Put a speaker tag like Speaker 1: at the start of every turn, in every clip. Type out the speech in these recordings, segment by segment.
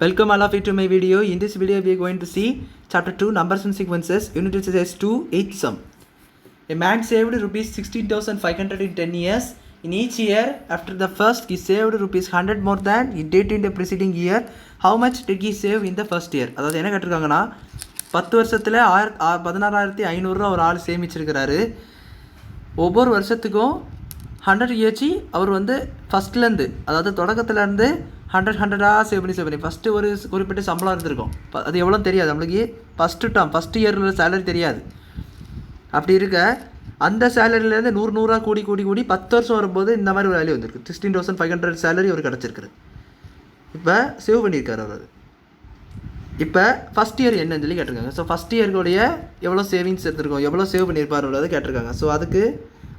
Speaker 1: Welcome all of you to my video. In this video we are going to see chapter 2 numbers and sequences, unit exercise 2 8th sum. A man saved rupees 16,500 in 10 years. In each year after the first he saved rupees 100 more than he did in the preceding year. How much did he save in the first year? அதாவது என்ன கேட்டிருக்காங்கன்னா 10 வருஷத்தில் 16,500 ஒரு ஆள் சேமிச்சிருக்கிறாரு. ஒவ்வொரு வருஷத்துக்கும் 100 ஏச்சி அவர் ஃபஸ்ட்லேருந்து அதாவது தொடக்கத்துலேருந்து 100 save பண்ணி ஃபஸ்ட்டு ஒரு குறிப்பிட்ட சம்பளம் இருந்திருக்கும். அது எவ்வளோ தெரியாது நம்மளுக்கு. ஃபஸ்ட் இயரில் சேலரி தெரியாது. அப்படி இருக்க அந்த சேலரியிலேருந்து 100 கூடி 10 வருஷம் வரும்போது இந்த மாதிரி ஒரு வேல்யூ வந்திருக்கு. 16,500 சேலரி அவர் கிடச்சிருக்குது. இப்போ சேவ் பண்ணியிருக்காரு அவர். இப்போ ஃபஸ்ட் இயர் என்னன்னு சொல்லி கேட்டிருக்காங்க. ஸோ ஃபஸ்ட் இயருடைய எவ்வளோ சேவிங்ஸ் எடுத்துருக்கோம், எவ்வளோ சேவ் பண்ணியிருப்பார் உள்ளதை கேட்டிருக்காங்க. ஸோ அதுக்கு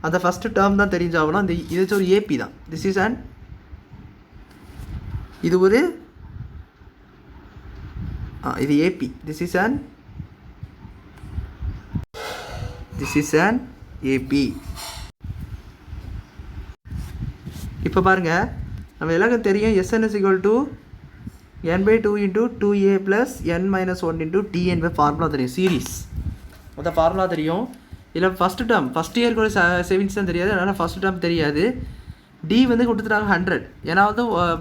Speaker 1: அந்த ஃபஸ்ட்டு டேர்ம் தான் தெரிஞ்சாகணும். அந்த இது ஒரு ஏபி தான். இது ஒரு இது AB. This is an AB. இப்போ பாருங்கள், நம்ம எல்லாருக்கும் தெரியும் SN is equal to n/2 into 2a plus n minus 1 into t என்ற ஃபார்முலா தெரியும். சீரீஸ் அந்த ஃபார்முலா தெரியும். இதில் ஃபஸ்ட் இயர்க்கு சேவிங்ஸ் தான் தெரியாது. அதனால் ஃபஸ்ட் டேர்ம் தெரியாது. டி கொடுத்துட்டாங்க 100. ஏன்னா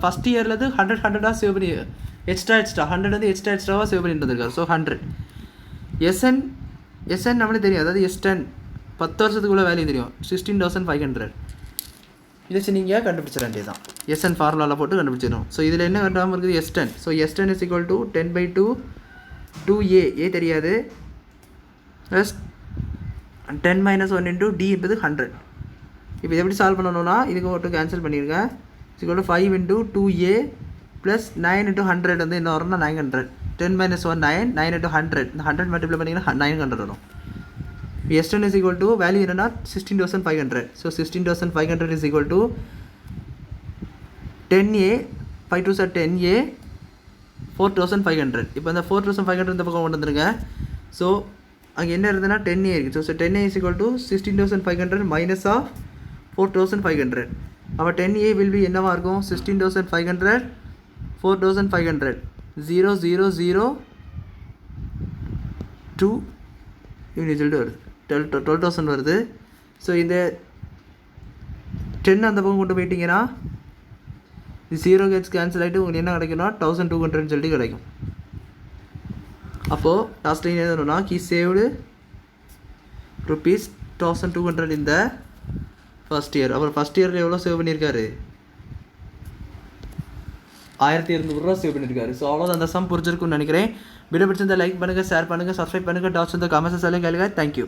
Speaker 1: ஃபஸ்ட் இயர்லேருந்து 100 சேவ் பண்ணி எக்ஸ்ட்ரா 100 எக்ஸ்ட்ராவாக சேவ் பண்ணிட்டு வந்திருக்காரு. ஸோ 100. எஸ்என் நம்மளே தெரியும். அதாவது S10 10 வருஷத்துக்குள்ள வேல்யூ தெரியும். 16,500. இதை நீங்கள் கண்டுபிடிச்சிட வேண்டியது தான். SN ஃபார்முலாவில் போட்டு கண்டுபிடிச்சிடும். ஸோ இதில் என்ன வேண்டாமல் இருக்குது S10. So S10 is equal to 10/2 2a. ஏ தெரியாது. ப்ளஸ் 10 minus 1 into d என்பது 100. இப்போ எப்படி சால்வ் பண்ணணும்னா இதுக்கு மட்டும் கேன்சல் பண்ணிடுங்க. = 5 into 2a ப்ளஸ் 9 into 100 என்ன வரும்னா 900. 10 minus 1 9 into 100. இந்த 100 மல்டிப்ளை பண்ணிங்கன்னா 900 வரும். S10 is equal to value என்னன்னா 16,500. So 16,500 is equal to 10a 5 2s are 10a 4,500. இப்போ இந்த 4,500 இந்த பக்கம் கொண்டு வந்துருங்க. ஸோ அங்கே என்ன இருந்ததுன்னா 10a இருக்குது. So 10a is equal to 16,500 minus of 4,500. அப்போ 10a will be என்னவா இருக்கும்? 16,500 4,500 0 0 0 2 ரிசல்ட் வருது. 12,000 வருது. ஸோ இந்த 10 அந்த பக்கம் கொண்டு போயிட்டீங்கன்னா 0 கெட்ஸ் கேன்சல் ஆகிட்டு உங்களுக்கு என்ன கிடைக்கும்னா 1,200 சொல்லிட்டு கிடைக்கும். அப்போது லாஸ்ட் லைன் எழுதணும்னா he saved rupees 1,200 in the first year. அப்புறம் ஃபஸ்ட் இயரில் எவ்வளோ சேவ் பண்ணியிருக்காரு? 1,200 சேவ் பண்ணியிருக்காரு. ஸோ அவ்வளோதான். அந்த சம் புரிஞ்சிருக்குன்னு நினைக்கிறேன். வீடியோ பிடிச்சிருந்தா லைக் பண்ணுங்கள், ஷேர் பண்ணுங்கள், சப்ஸ்கிரைப் பண்ணுங்கள். டவுட்ஸ் இந்த கமெண்ட்ஸ் எல்லாம் கேளுங்க. தேங்க்யூ.